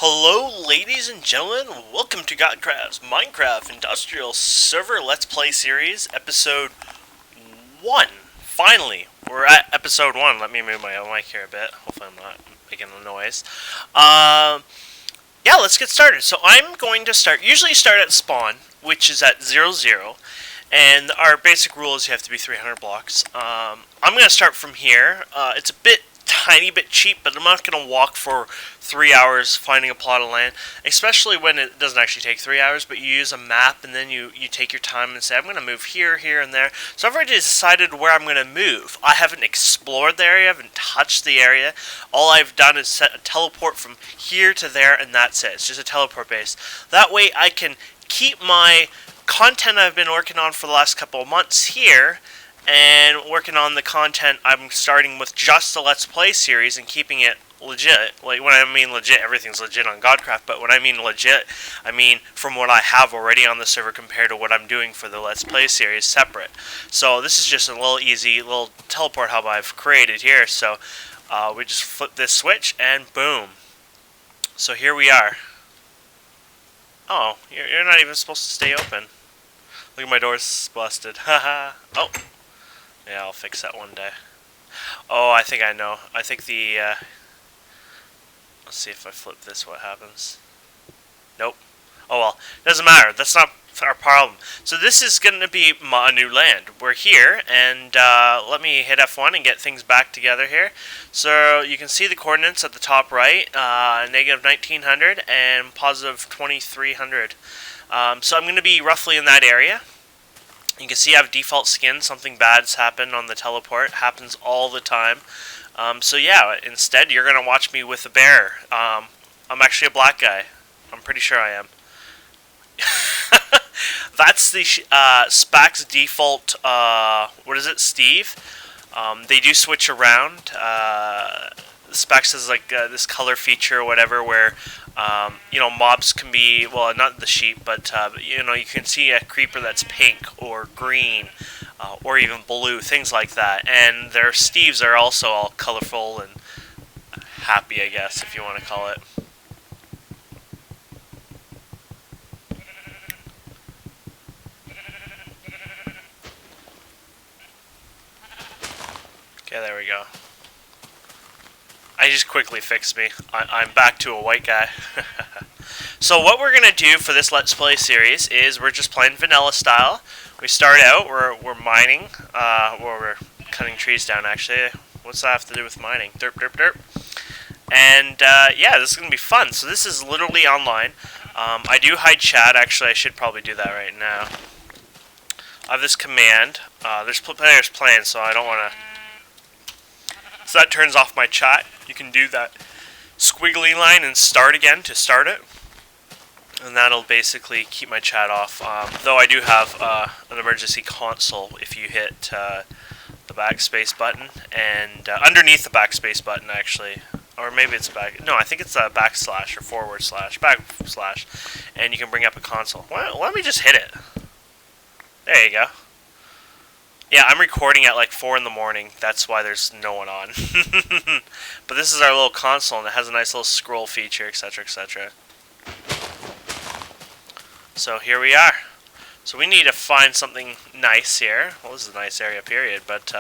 Hello, ladies and gentlemen. Welcome to Godcraft's Minecraft Industrial Server Let's Play Series, Episode 1. Finally, we're at Episode 1. Let me move my mic here a bit. Hopefully I'm not making a noise. Yeah, let's get started. So I'm going to usually start at spawn, which is at 0, 0. And our basic rule is you have to be 300 blocks. I'm going to start from here. It's a tiny bit cheap, but I'm not going to walk for 3 hours finding a plot of land, especially when it doesn't actually take 3 hours, but you use a map and then you take your time and say, I'm going to move here, here, and there. So I've already decided where I'm going to move. I haven't explored the area, I haven't touched the area. All I've done is set a teleport from here to there, and that's it. It's just a teleport base. That way I can keep my content I've been working on for the last couple of months here, and working on the content I'm starting with just the Let's Play series and keeping it legit. Like, when I mean legit, everything's legit on Godcraft, but when I mean legit, I mean from what I have already on the server compared to what I'm doing for the Let's Play series separate. So this is just a little easy little teleport hub I've created here. So we just flip this switch and boom. So here we are. Oh, you're not even supposed to stay open. Look at my door's busted. Haha. Oh. Yeah, I'll fix that one day. Oh, I think I know. I think let's see if I flip this, what happens. Nope. Oh well, doesn't matter. That's not our problem. So this is going to be a new land. We're here, and let me hit F1 and get things back together here. So you can see the coordinates at the top right, negative 1900 and positive 2300. So I'm going to be roughly in that area. You can see I have default skin. Something bad's happened on the teleport. Happens all the time. So yeah, instead you're going to watch me with a bear. I'm actually a black guy. I'm pretty sure I am. That's the Spac's default, what is it, Steve? They do switch around. Spax has like this color feature or whatever where you know, mobs can be, well, not the sheep, but you know, you can see a creeper that's pink or green or even blue, things like that. And their Steves are also all colorful and happy, I guess, if you want to call it. Okay, there we go. I just quickly fixed me. I'm back to a white guy. So what we're going to do for this Let's Play series is we're just playing vanilla style. We start out, we're mining, we're cutting trees down actually. What's that have to do with mining? Derp, derp, derp. And yeah, this is going to be fun. So this is literally online. I do hide chat, actually I should probably do that right now. I have this command. There's players playing, so I don't want to... So that turns off my chat. You can do that squiggly line and start again to start it. And that'll basically keep my chat off. Though I do have an emergency console if you hit the backspace button. And underneath the backspace button, actually. Or maybe it's back... No, I think it's a backslash or forward slash. Backslash. And you can bring up a console. Well, let me just hit it. There you go. Yeah, I'm recording at like 4 in the morning. That's why there's no one on. But this is our little console, and it has a nice little scroll feature, etc., etc. So here we are. So we need to find something nice here. Well, this is a nice area, period. But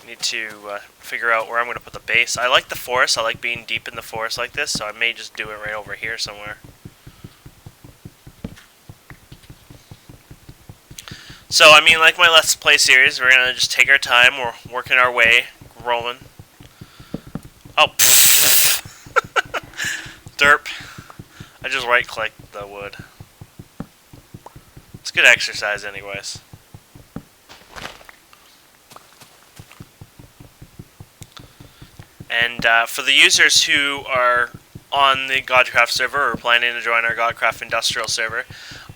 we need to figure out where I'm going to put the base. I like the forest. I like being deep in the forest like this, so I may just do it right over here somewhere. So, I mean, like my Let's Play series, we're going to just take our time, we're working our way, rolling. Oh, derp. I just right-clicked the wood. It's good exercise anyways. And for the users who are on the Godcraft server or planning to join our Godcraft Industrial server,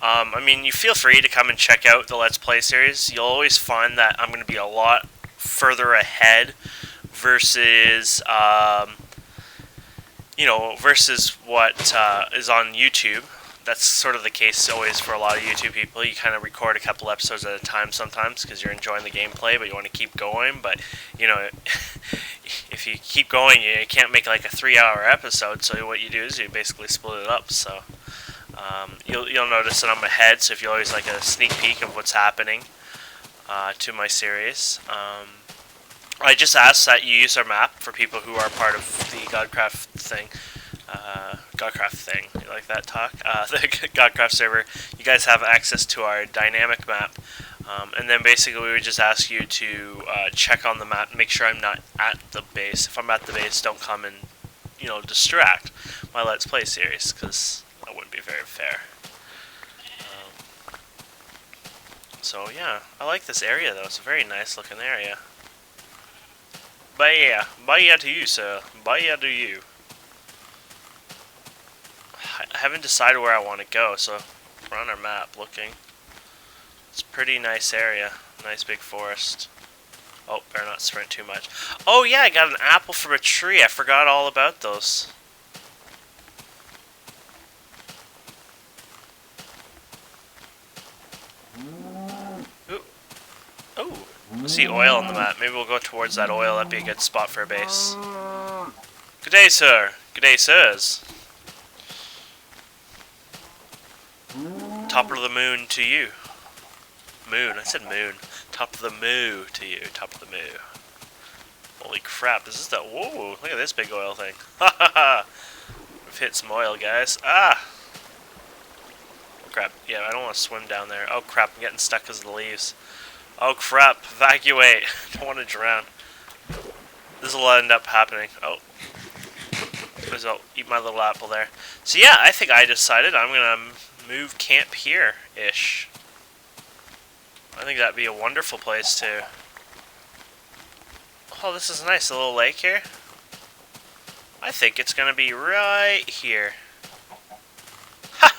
I mean, you feel free to come and check out the Let's Play series. You'll always find that I'm going to be a lot further ahead versus, you know, versus what is on YouTube. That's sort of the case always for a lot of YouTube people. You kind of record a couple episodes at a time sometimes because you're enjoying the gameplay, but you want to keep going. But, you know, if you keep going, you can't make like a 3-hour episode. So what you do is you basically split it up. So you'll notice that I'm ahead. So if you always like a sneak peek of what's happening to my series, I just ask that you use our map for people who are part of the Godcraft thing. Godcraft thing, you like that talk? The Godcraft server. You guys have access to our dynamic map. And then basically we would just ask you to check on the map and make sure I'm not at the base. If I'm at the base, don't come and, distract my Let's Play series, because that wouldn't be very fair. So yeah, I like this area though. It's a very nice looking area. Bye to you, sir. Bye to you. I haven't decided where I want to go, so we're on our map looking. It's a pretty nice area. Nice big forest. Oh, better not sprint too much. Oh yeah, I got an apple from a tree. I forgot all about those. Ooh. Oh, I see oil on the map. Maybe we'll go towards that oil. That'd be a good spot for a base. Good day, sir. Good day, sirs. Top of the moon to you. Moon. I said moon. Top of the moo to you. Top of the moo. Holy crap. This is the... Whoa. Look at this big oil thing. Ha ha ha. We've hit some oil, guys. Ah. Oh, crap. Yeah, I don't want to swim down there. Oh, crap. I'm getting stuck because of the leaves. Oh, crap. Evacuate. I don't want to drown. This will end up happening. Oh. I'll eat my little apple there. So, yeah, I think I decided I'm going to move camp here-ish. I think that'd be a wonderful place to... Oh, this is nice. A little lake here. I think it's going to be right here. Ha!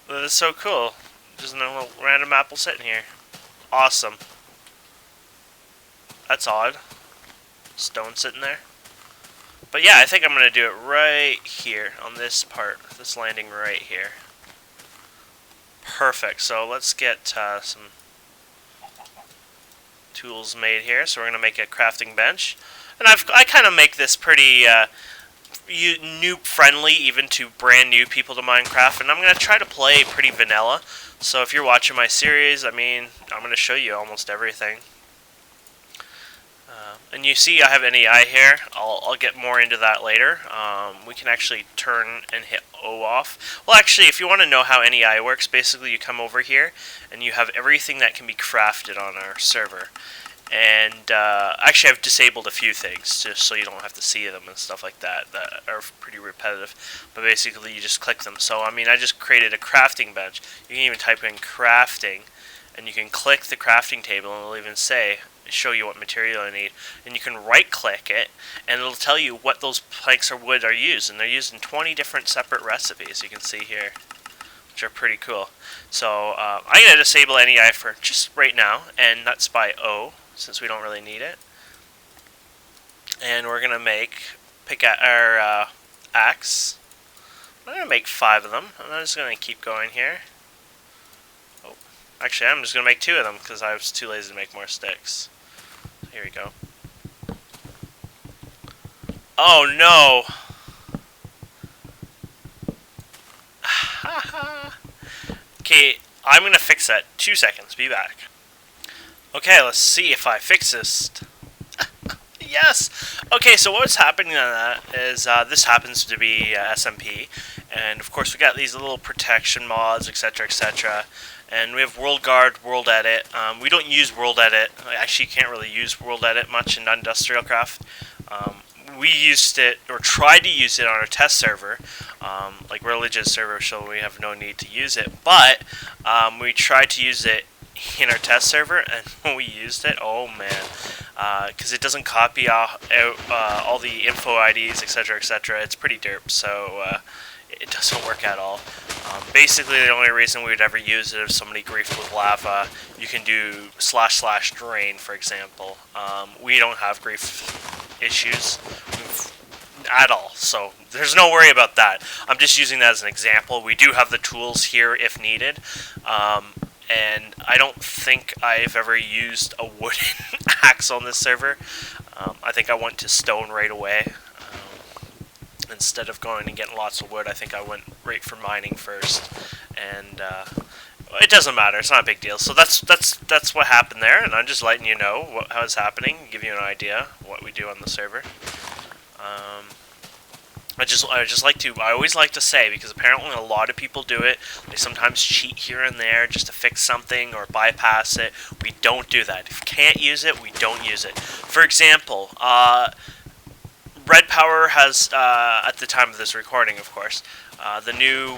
That is so cool. Just a little random apple sitting here. Awesome. That's odd. Stone sitting there. But yeah, I think I'm going to do it right here on this part. This landing right here. Perfect. So let's get some tools made here. So we're going to make a crafting bench. And I kind of make this pretty noob friendly, even to brand new people to Minecraft. And I'm going to try to play pretty vanilla. So if you're watching my series, I mean, I'm going to show you almost everything. And you see I have NEI here. I'll get more into that later. We can actually turn and hit O off. Well, actually, if you want to know how NEI works, basically you come over here and you have everything that can be crafted on our server. And actually I've disabled a few things just so you don't have to see them and stuff like that are pretty repetitive. But basically you just click them. So I mean, I just created a crafting bench. You can even type in crafting and you can click the crafting table and it'll even show you what material I need, and you can right click it and it'll tell you what those planks or wood are used, and they're used in 20 different separate recipes you can see here, which are pretty cool. So I'm going to disable NEI for just right now, and that's by O since we don't really need it. And we're going to pick at our axe. I'm going to make 5 of them, and I'm just going to keep going here. Oh, actually I'm just going to make 2 of them because I was too lazy to make more sticks. Here we go. Oh no! Okay, I'm gonna fix that. 2 seconds, be back. Okay, let's see if I fix this. Yes! Okay, so what's happening on that is this happens to be SMP, and of course we got these little protection mods, etc, etc. And we have World Guard, World Edit. We don't use World Edit. Actually, you can't really use World Edit much in IndustrialCraft. We used it, or tried to use it on our test server, like religious server, so we have no need to use it. But we tried to use it in our test server, and when we used it, oh man, because it doesn't copy out all the info IDs, etc, etc. It's pretty derp, so it doesn't work at all. Basically, the only reason we would ever use it if somebody griefed with lava, you can do / drain, for example. We don't have grief issues at all, so there's no worry about that. I'm just using that as an example. We do have the tools here if needed, and I don't think I've ever used a wooden axe on this server. I think I went to stone right away. Instead of going and getting lots of wood, I think I went right for mining first, and it doesn't matter. It's not a big deal. So that's what happened there, and I'm just letting you know how it's happening, give you an idea what we do on the server. I always like to say, because apparently a lot of people do it. They sometimes cheat here and there just to fix something or bypass it. We don't do that. If you can't use it, we don't use it. For example, RedPower has, at the time of this recording, of course, the new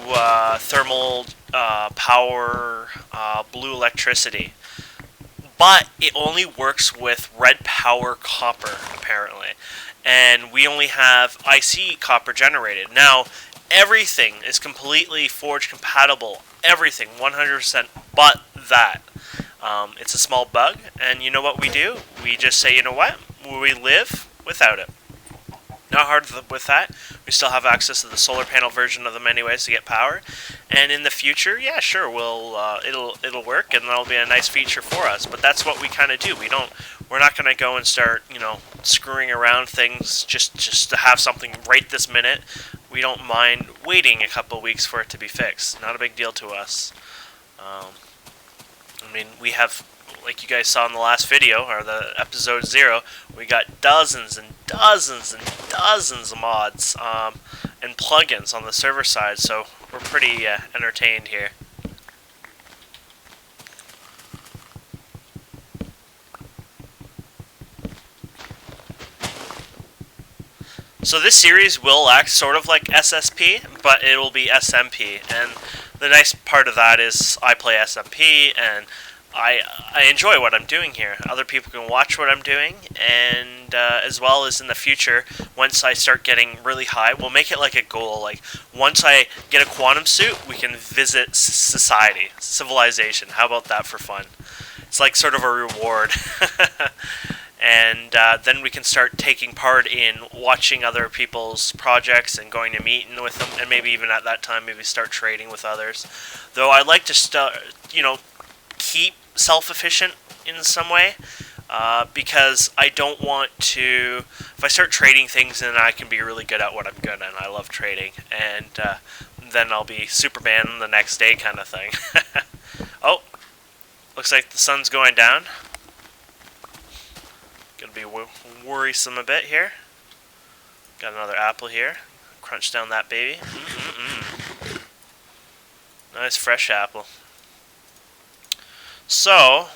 thermal power blue electricity. But it only works with RedPower copper, apparently. And we only have IC copper generated. Now, everything is completely Forge compatible. Everything, 100%, but that. It's a small bug, and you know what we do? We just say, you know what? We live without it. Not hard with that. We still have access to the solar panel version of them anyways to get power. And in the future, yeah, sure, it'll work, and that'll be a nice feature for us. But that's what we kind of do. We're not going to go and start, screwing around things just to have something right this minute. We don't mind waiting a couple weeks for it to be fixed. Not a big deal to us. We have, like you guys saw in the last video, or the episode 0, we got dozens and dozens and dozens of mods and plugins on the server side, so we're pretty entertained here. So this series will act sort of like SSP, but it will be SMP, and the nice part of that is I play SMP, and I enjoy what I'm doing here. Other people can watch what I'm doing, and as well as in the future, once I start getting really high, we'll make it like a goal. Like, once I get a quantum suit, we can visit civilization. How about that for fun? It's like sort of a reward. And then we can start taking part in watching other people's projects and going to meeting with them, and maybe even at that time, maybe start trading with others. Though I'd like to keep self-efficient in some way, because I don't want to. If I start trading things, then I can be really good at what I'm good at, and I love trading, and then I'll be Superman the next day kind of thing. Oh, looks like the sun's going down. Gonna be worrisome a bit here. Got another apple here. Crunch down that baby. Nice fresh apple. So,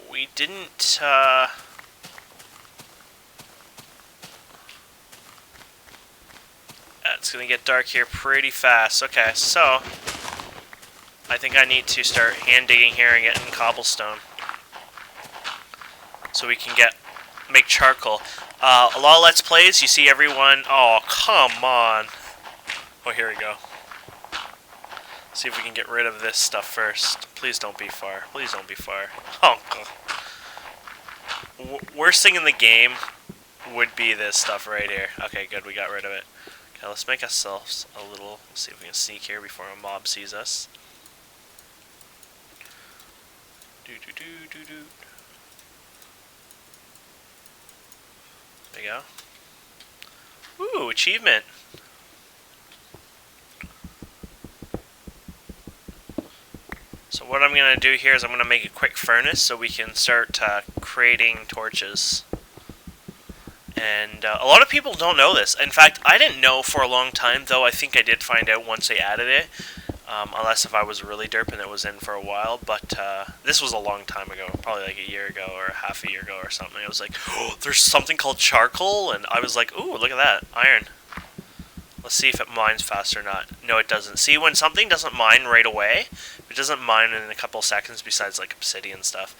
we didn't, it's gonna get dark here pretty fast. Okay, so, I think I need to start hand digging here and getting cobblestone, so we can make charcoal. A lot of Let's Plays, you see everyone... Oh, come on. Oh, here we go. See if we can get rid of this stuff first. Please don't be far. Please don't be far. Oh, worst thing in the game would be this stuff right here. Okay, good, we got rid of it. Okay, let's make ourselves a little... Let's see if we can sneak here before a mob sees us. Do-do-do-do-do. There you go. Ooh, achievement. So what I'm going to do here is I'm going to make a quick furnace so we can start creating torches. And a lot of people don't know this. In fact, I didn't know for a long time, though I think I did find out once they added it. Unless if I was really derping it was in for a while, but this was a long time ago, probably like a year ago or half a year ago or something. I was like, oh, there's something called charcoal, and I was like, ooh, look at that, iron. Let's see if it mines fast or not. No, it doesn't. See, when something doesn't mine right away, if it doesn't mine in a couple seconds besides like obsidian stuff,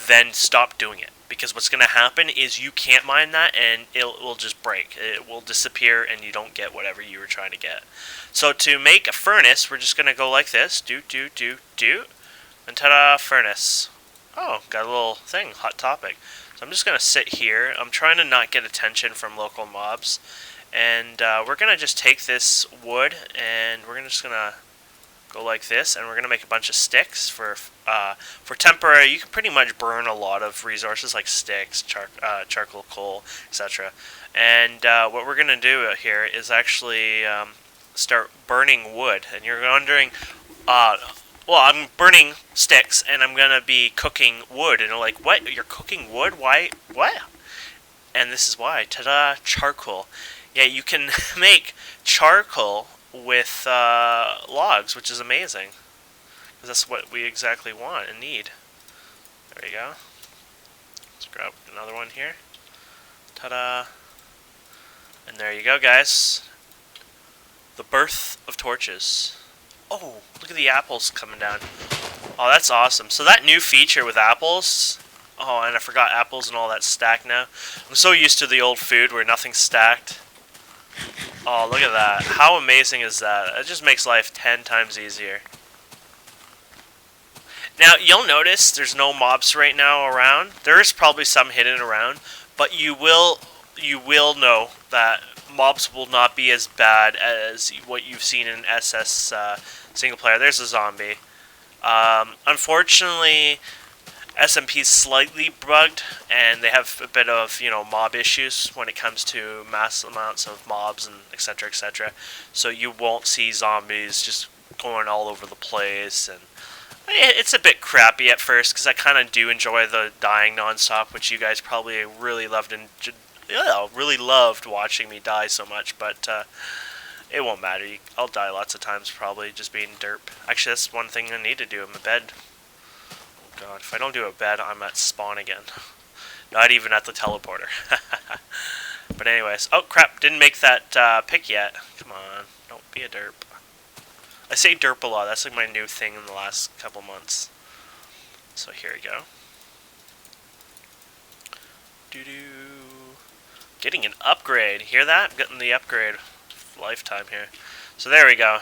then stop doing it. Because what's going to happen is you can't mine that, and it will just break. It will disappear, and you don't get whatever you were trying to get. So to make a furnace, we're just going to go like this. And ta-da, furnace. Oh, got a little thing, hot topic. So I'm just going to sit here. I'm trying to not get attention from local mobs. And we're going to just take this wood, and we're just going to go like this, and we're going to make a bunch of sticks for temporary. You can pretty much burn a lot of resources like sticks, charcoal, coal, etc. And what we're going to do here is actually start burning wood. And you're wondering, well, I'm burning sticks, and I'm going to be cooking wood. And you're like, what? You're cooking wood? Why? What? And this is why. Ta-da! Charcoal. Yeah, you can make charcoal with logs, which is amazing. Because that's what we exactly want and need. There you go. Let's grab another one here. Ta-da! And there you go, guys. The birth of torches. Oh, look at the apples coming down. Oh, that's awesome. So that new feature with apples... Oh, and I forgot apples and all that stacked now. I'm so used to the old food where nothing's stacked. Oh, look at that. How amazing is that? It just makes life 10 times easier. Now, you'll notice there's no mobs right now around. There is probably some hidden around, but you will know that mobs will not be as bad as what you've seen in SS single player. There's a zombie. Unfortunately, SMP's slightly bugged, and they have a bit of, mob issues when it comes to mass amounts of mobs and etc, etc. So you won't see zombies just going all over the place, and it's a bit crappy at first because I kind of do enjoy the dying non-stop, which you guys probably really loved watching me die so much, but it won't matter. I'll die lots of times probably just being derp. Actually, that's one thing I need to do in my bed. God, if I don't do a bed, I'm at spawn again. Not even at the teleporter. But anyways, oh crap, didn't make that pick yet. Come on, don't be a derp. I say derp a lot, that's like my new thing in the last couple months. So here we go. Doo-doo. Getting an upgrade, hear that? I'm getting the upgrade lifetime here. So there we go.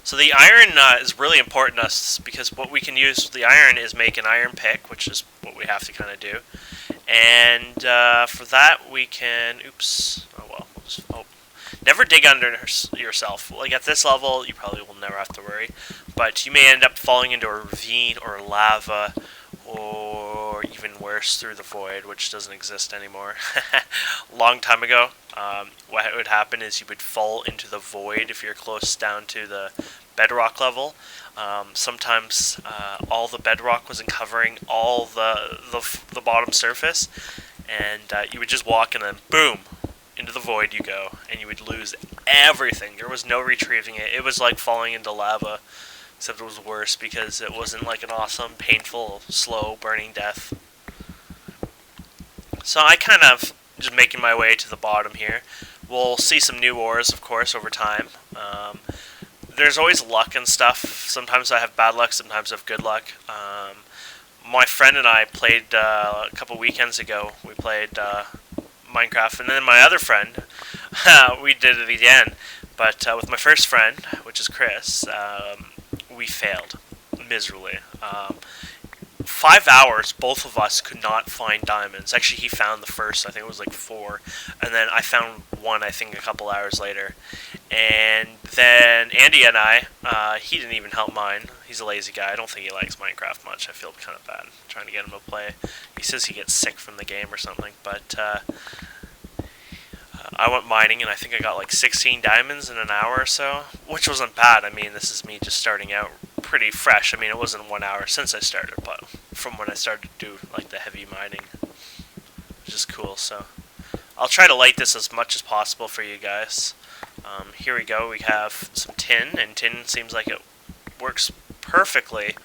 So the iron is really important to us because what we can use the iron is make an iron pick, which is what we have to kind of do. And for that we can, never dig under yourself. Like at this level, you probably will never have to worry. But you may end up falling into a ravine or lava, or even worse, through the void, which doesn't exist anymore. Long time ago, what would happen is you would fall into the void if you're close down to the bedrock level. Sometimes all the bedrock wasn't covering all the bottom surface, and you would just walk and then boom, into the void you go, and you would lose everything. There was no retrieving it. It was like falling into lava, except it was worse because it wasn't like an awesome, painful, slow, burning death. So I kind of just making my way to the bottom here. We'll see some new ores, of course, over time. There's always luck and stuff. Sometimes I have bad luck, sometimes I have good luck. My friend and I played a couple weekends ago. We played Minecraft, and then my other friend, we did it again. But with my first friend, which is Chris, we failed miserably. 5 hours, both of us could not find diamonds. Actually, he found the first, I think it was like 4. And then I found one, I think, a couple hours later. And then Andy and I, he didn't even help mine. He's a lazy guy. I don't think he likes Minecraft much. I feel kind of bad trying to get him to play. He says he gets sick from the game or something. But I went mining, and I think I got like 16 diamonds in an hour or so, which wasn't bad. I mean, this is me just starting out pretty fresh. I mean, it wasn't 1 hour since I started, but from when I started to do like the heavy mining, which is cool. So I'll try to light this as much as possible for you guys. Here we go. We have some tin, and tin seems like it works perfectly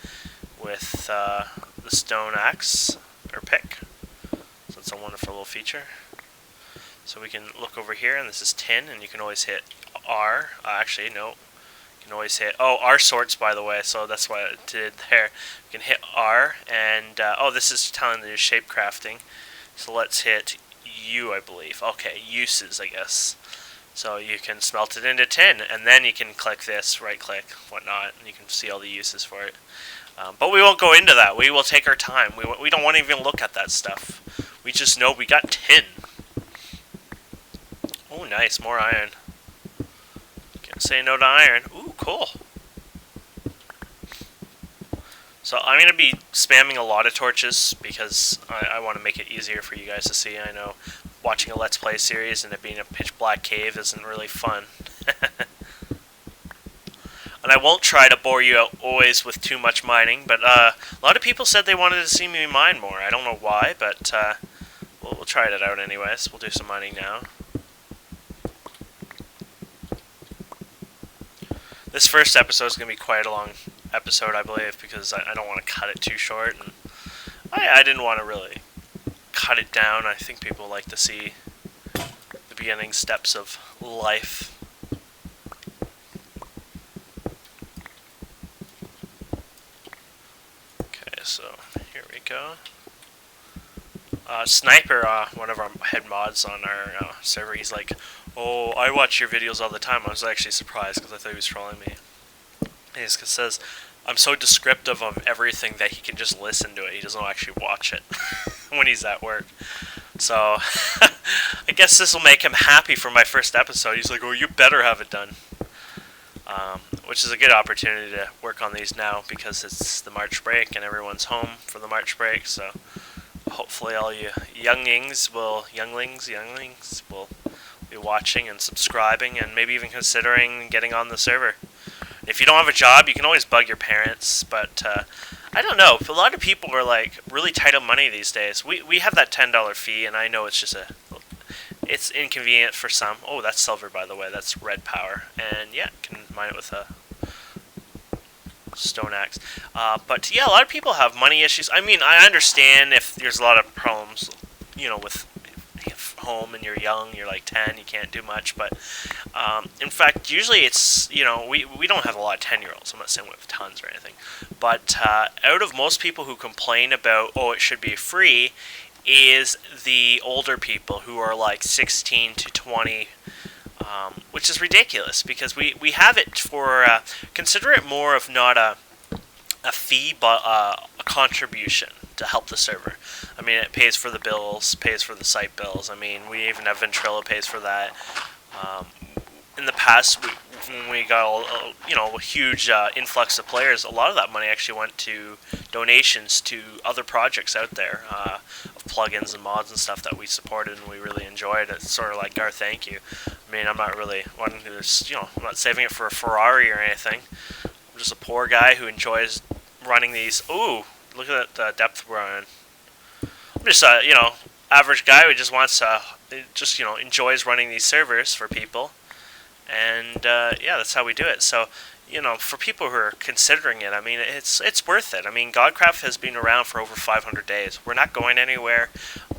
with the stone axe or pick. So it's a wonderful little feature. So we can look over here, and this is tin, and you can always hit R. Actually, no. You can always hit... Oh, R sorts, by the way, so that's why it did there. You can hit R, and... oh, this is telling the shape crafting. So let's hit U, I believe. Okay, uses, I guess. So you can smelt it into tin, and then you can click this, right-click, whatnot, and you can see all the uses for it. But we won't go into that. We will take our time. We don't want to even look at that stuff. We just know we got tin. Oh, nice, more iron. Okay, Can't say no to iron. Ooh, cool. So I'm going to be spamming a lot of torches because I want to make it easier for you guys to see. I know watching a Let's Play series and it being a pitch black cave isn't really fun. And I won't try to bore you out always with too much mining, but a lot of people said they wanted to see me mine more. I don't know why, but we'll try it out anyways. We'll do some mining now. This first episode is going to be quite a long episode, I believe, because I don't want to cut it too short, and I didn't want to really cut it down. I think people like to see the beginning steps of life. So here we go. Sniper, one of our head mods on our server, he's like, "Oh, I watch your videos all the time." I was actually surprised because I thought he was trolling me. He says, "I'm so descriptive of everything that he can just listen to it. He doesn't actually watch it when he's at work." So I guess this will make him happy for my first episode. He's like, "Oh, you better have it done." Which is a good opportunity to work on these now because it's the March break and everyone's home for the March break. So hopefully all you younglings will be watching and subscribing and maybe even considering getting on the server. If you don't have a job, you can always bug your parents, but I don't know. A lot of people are like really tight on money these days. We have that $10 fee, and I know it's just it's inconvenient for some. Oh, that's silver, by the way. That's RedPower. And yeah, can mine it with a stone axe. But yeah, a lot of people have money issues. I mean, I understand if there's a lot of problems, you know, with home and you're young, you're like 10, you can't do much. But in fact, usually it's, you know, we don't have a lot of 10-year-olds. I'm not saying we have tons or anything. But out of most people who complain about, oh, it should be free, is the older people who are like 16 to 20, which is ridiculous because we have it for, consider it more of not a fee but a contribution to help the server. I mean, it pays for the bills, pays for the site bills. I mean, we even have Ventrilo pays for that. In the past, when we got a huge influx of players, a lot of that money actually went to donations to other projects out there of plugins and mods and stuff that we supported and we really enjoyed. It's sort of like our thank you. I mean, I'm not really one who's, I'm not saving it for a Ferrari or anything. I'm just a poor guy who enjoys running these. Ooh, look at the depth we're in. I'm just average guy who just wants to enjoys running these servers for people. And yeah, that's how we do it. So, for people who are considering it, I mean, it's worth it. I mean, Godcraft has been around for over 500 days. We're not going anywhere.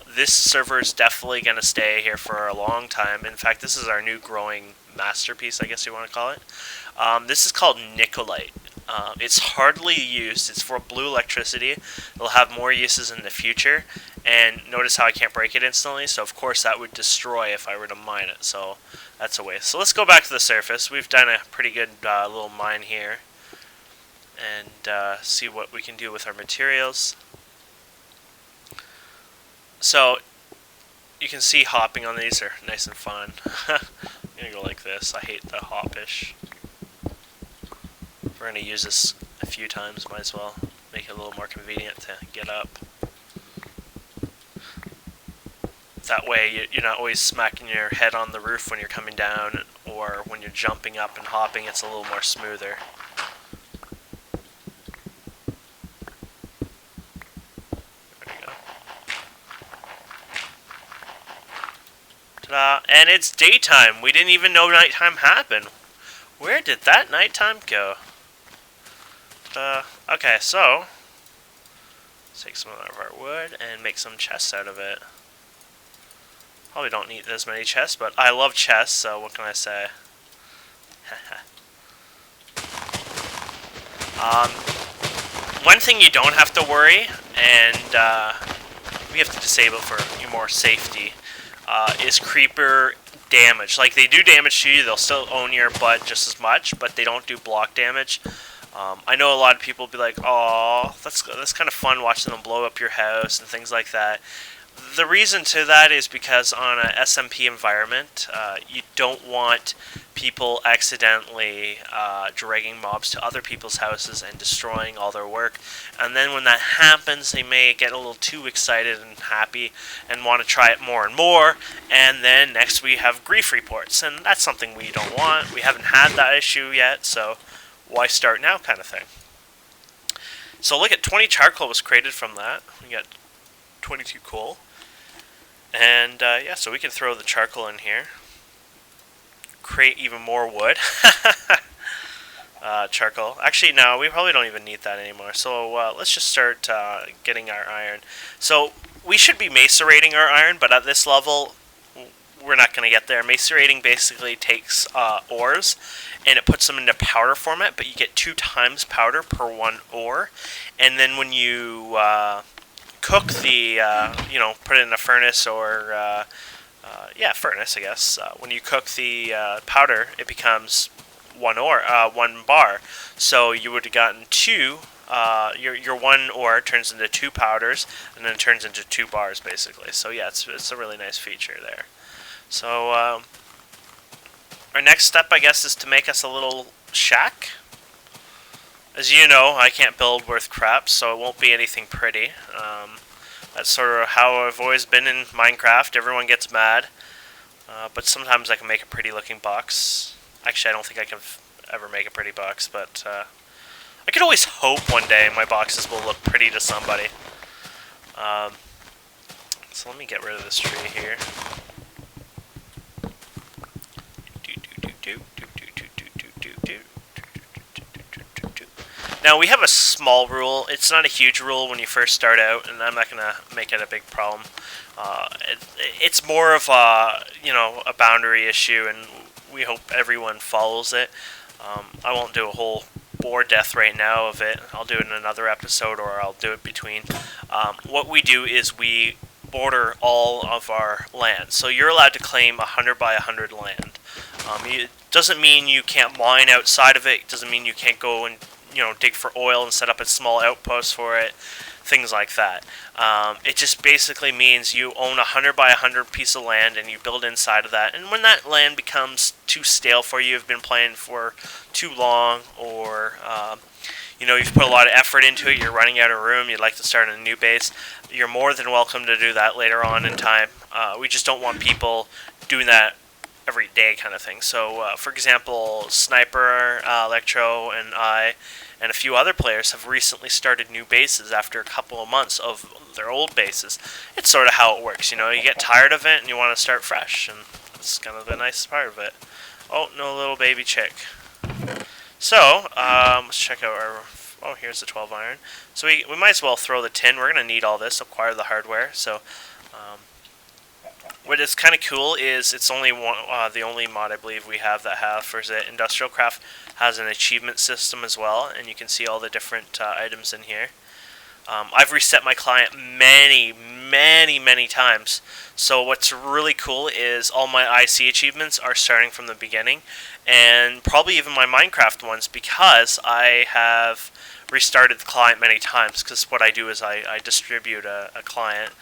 This server is definitely going to stay here for a long time. In fact, this is our new growing masterpiece, I guess you want to call it. This is called Nicolite. It's hardly used. It's for blue electricity. It'll have more uses in the future. And notice how I can't break it instantly. So, of course, that would destroy if I were to mine it. So, that's a waste. So, let's go back to the surface. We've done a pretty good little mine here. And see what we can do with our materials. So, you can see hopping on these are nice and fun. I'm going to go like this. I hate the hoppish. We're going to use this a few times. Might as well make it a little more convenient to get up. That way you're not always smacking your head on the roof when you're coming down, or when you're jumping up and hopping, it's a little more smoother. There we go. Ta-da! And it's daytime! We didn't even know nighttime happened! Where did that nighttime go? Okay, so let's take some of our wood and make some chests out of it. Probably don't need this many chests, but I love chests, so what can I say? One thing you don't have to worry, and we have to disable for more safety, is creeper damage. Like, they do damage to you, they'll still own your butt just as much, but they don't do block damage. I know a lot of people will be like, "Aw, that's kind of fun watching them blow up your house and things like that." The reason to that is because on a SMP environment, you don't want people accidentally dragging mobs to other people's houses and destroying all their work. And then when that happens, they may get a little too excited and happy and want to try it more and more. And then next we have grief reports, and that's something we don't want. We haven't had that issue yet, so why start now kind of thing. So look at 20 charcoal was created from that. We got 22 coal. And yeah, so we can throw the charcoal in here. Create even more wood. Charcoal. Actually, no, we probably don't even need that anymore. So let's just start getting our iron. So we should be macerating our iron, but at this level, we're not going to get there. Macerating basically takes ores, and it puts them into powder format, but you get 2 times powder per 1 ore. And then when you cook the, put it in a furnace or, furnace, I guess. When you cook the powder, it becomes 1 bar. So you would have gotten 2. Your 1 ore turns into 2 powders, and then it turns into 2 bars, basically. So yeah, it's a really nice feature there. So our next step, I guess, is to make us a little shack. As you know, I can't build worth crap, so it won't be anything pretty. That's sort of how I've always been in Minecraft. Everyone gets mad, but sometimes I can make a pretty looking box. Actually, I don't think I can ever make a pretty box, but I could always hope one day my boxes will look pretty to somebody. So let me get rid of this tree here. Now, we have a small rule. It's not a huge rule when you first start out, and I'm not going to make it a big problem. It's more of a boundary issue, and we hope everyone follows it. I won't do a whole bore death right now of it. I'll do it in another episode, or I'll do it between. What we do is we border all of our land. So you're allowed to claim 100 by 100 land. It doesn't mean you can't mine outside of it. It doesn't mean you can't go and dig for oil and set up a small outpost for it, things like that. It just basically means you own 100 by 100 piece of land and you build inside of that. And when that land becomes too stale for you, you've been playing for too long, or you've put a lot of effort into it, you're running out of room, you'd like to start a new base, you're more than welcome to do that later on in time. We just don't want people doing that every day kind of thing. So, for example, Sniper, Electro, and I, and a few other players have recently started new bases after a couple of months of their old bases. It's sort of how it works, you get tired of it and you want to start fresh, and that's kind of the nice part of it. Oh, no little baby chick. So, let's check out our... Oh, here's the 12 iron. So we might as well throw the tin. We're going to need all this, acquire the hardware. So, what is kind of cool is it's only one, the only mod I believe we have that has it. IndustrialCraft has an achievement system as well, and you can see all the different items in here. I've reset my client many times. So what's really cool is all my IC achievements are starting from the beginning, and probably even my Minecraft ones, because I have restarted the client many times. Because what I do is I distribute a client.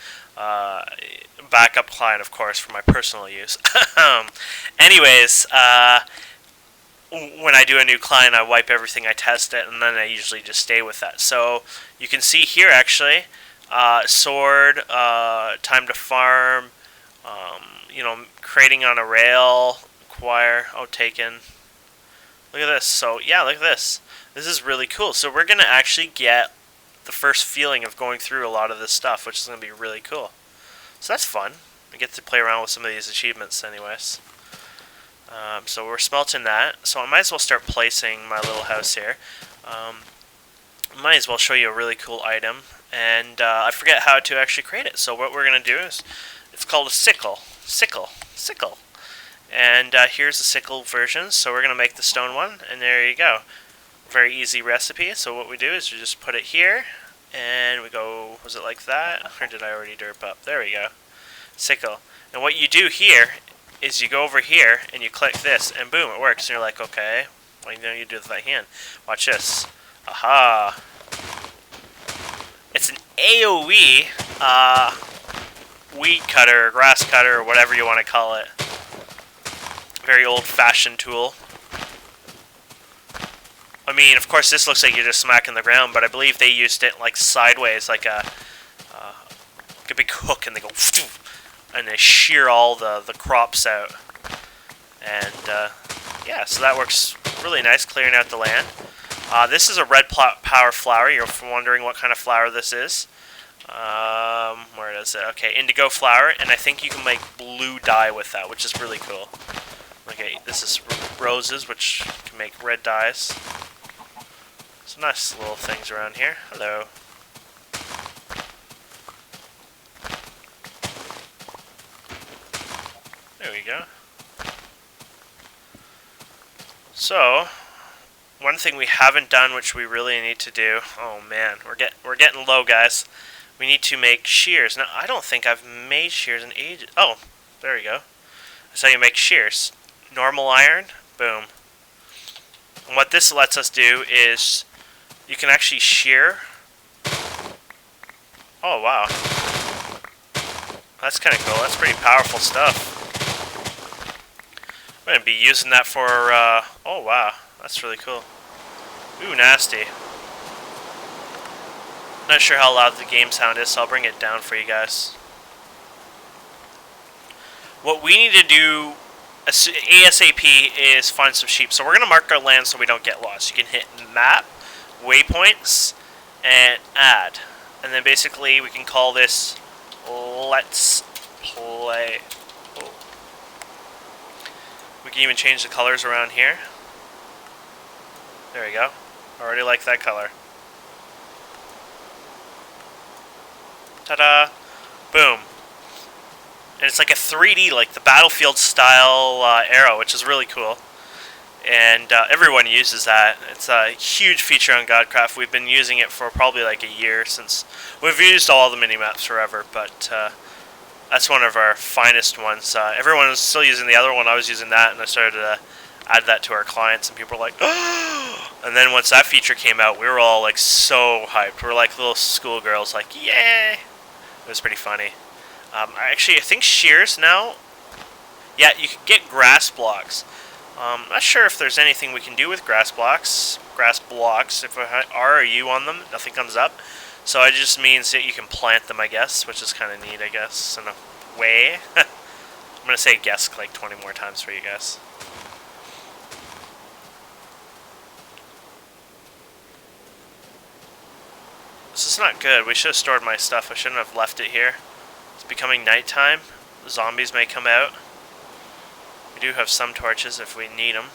Backup client, of course, for my personal use. Anyways, when I do a new client, I wipe everything, I test it, and then I usually just stay with that. So you can see here, actually, sword, time to farm, creating on a rail, acquire, taken. Look at this. So yeah, look at this. This is really cool. So we're going to actually get the first feeling of going through a lot of this stuff, which is going to be really cool. So that's fun. I get to play around with some of these achievements anyways. So we're smelting that. So I might as well start placing my little house here. Might as well show you a really cool item. And I forget how to actually create it. So what we're going to do is, it's called a sickle. Sickle. And here's the sickle version. So we're going to make the stone one. And there you go. Very easy recipe. So what we do is we just put it here. And we go, was it like that? Or did I already derp up? There we go. Sickle. And what you do here is you go over here and you click this, and boom, it works. And you're like, okay, why don't you do it with that hand? Watch this. Aha. It's an AoE weed cutter, grass cutter, or whatever you want to call it. Very old-fashioned tool. I mean, of course, this looks like you're just smacking the ground, but I believe they used it like sideways, like a big hook, and they go, and they shear all the crops out. And yeah, so that works really nice, clearing out the land. This is a RedPower flower. You're wondering what kind of flower this is. Where is it? Okay, indigo flower, and I think you can make blue dye with that, which is really cool. Okay, this is roses, which can make red dyes. Some nice little things around here. Hello. There we go. So, one thing we haven't done, which we really need to do. Oh man, we're getting low, guys. We need to make shears. Now, I don't think I've made shears in ages. Oh, there we go. That's how you make shears. Normal iron, boom. And what this lets us do is you can actually shear. Oh wow, that's kind of cool. That's pretty powerful stuff. I'm gonna be using that for. Oh wow, that's really cool. Ooh, nasty. Not sure how loud the game sound is, so I'll bring it down for you guys. What we need to do ASAP is find some sheep. So we're going to mark our land so we don't get lost. You can hit map, waypoints, and add. And then basically we can call this let's play. Oh. We can even change the colors around here. There we go. Already like that color. Ta-da! Boom. And it's like a 3D, like the Battlefield style arrow, which is really cool. And everyone uses that. It's a huge feature on Godcraft. We've been using it for probably like a year since. We've used all the mini-maps forever, but that's one of our finest ones. Everyone is still using the other one. I was using that, and I started to add that to our clients, and people were like, oh! And then once that feature came out, we were all like so hyped. We were like little schoolgirls, like, yay! It was pretty funny. Actually, I think shears now. Yeah, you can get grass blocks. Not sure if there's anything we can do with grass blocks. If I R or U on them, nothing comes up. So it just means that you can plant them, I guess, which is kind of neat, I guess, in a way. I'm going to say guess like 20 more times for you guys. This is not good. We should have stored my stuff. I shouldn't have left it here. It's becoming nighttime. The zombies may come out. We do have some torches if we need them.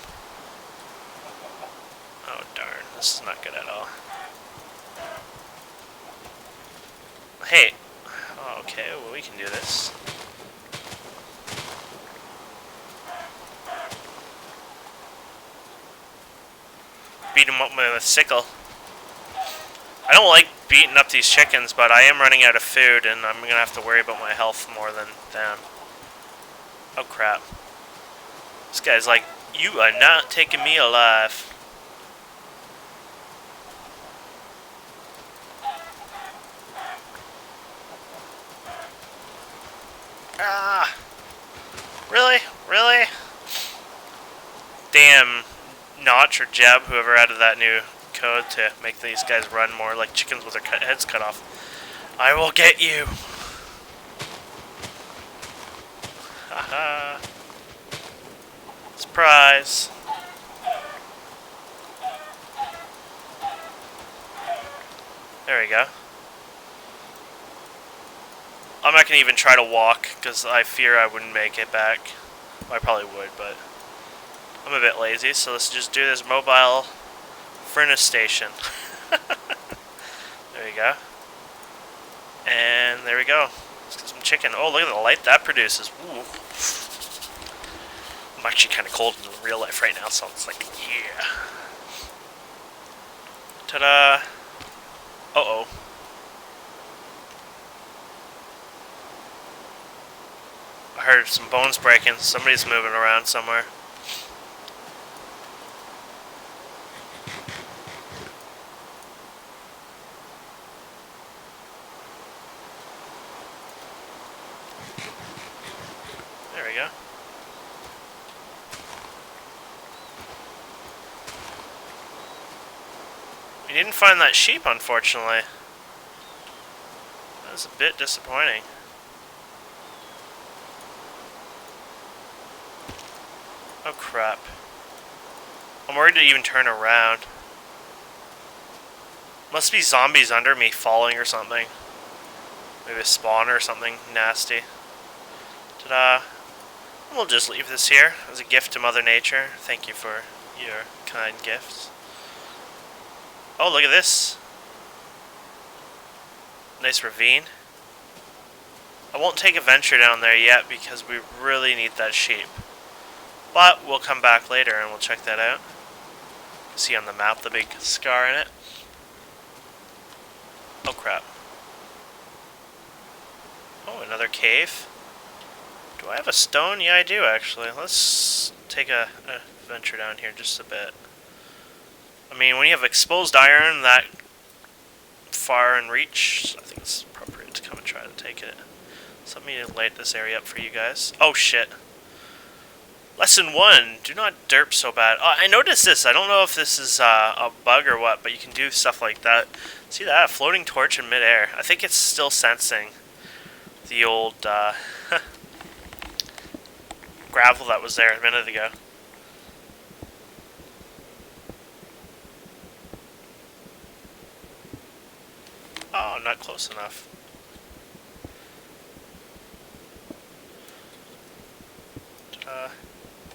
Oh darn, this is not good at all. Hey. Oh, okay, well we can do this. Beat him up with a sickle. I don't like beating up these chickens, but I am running out of food, and I'm going to have to worry about my health more than them. Oh, crap. This guy's like, you are not taking me alive. Ah! Really? Really? Damn Notch or Jeb, whoever added that new code to make these guys run more like chickens with their heads cut off. I will get you. Haha. Surprise. There we go. I'm not going to even try to walk because I fear I wouldn't make it back. Well, I probably would, but I'm a bit lazy, so let's just do this mobile furnace station. There we go. And there we go. Let's get some chicken. Oh, look at the light that produces. Ooh. I'm actually kind of cold in real life right now, so it's like, yeah. Ta-da. Uh-oh. I heard some bones breaking. Somebody's moving around somewhere. We didn't find that sheep, unfortunately. That was a bit disappointing. Oh crap. I'm worried to even turn around. Must be zombies under me falling or something. Maybe a spawner or something nasty. Ta-da. We'll just leave this here as a gift to Mother Nature. Thank you for your kind gifts. Oh, look at this. Nice ravine. I won't take a venture down there yet because we really need that sheep. But we'll come back later and we'll check that out. See on the map the big scar in it. Oh crap. Oh, another cave. Do I have a stone? Yeah, I do actually. Let's take a venture down here just a bit. I mean, when you have exposed iron that far in reach, I think it's appropriate to come and try to take it. So let me light this area up for you guys. Oh shit. Lesson 1, do not derp so bad. I noticed this. I don't know if this is a bug or what, but you can do stuff like that. See that? A floating torch in midair. I think it's still sensing the old gravel that was there a minute ago. Oh, not close enough.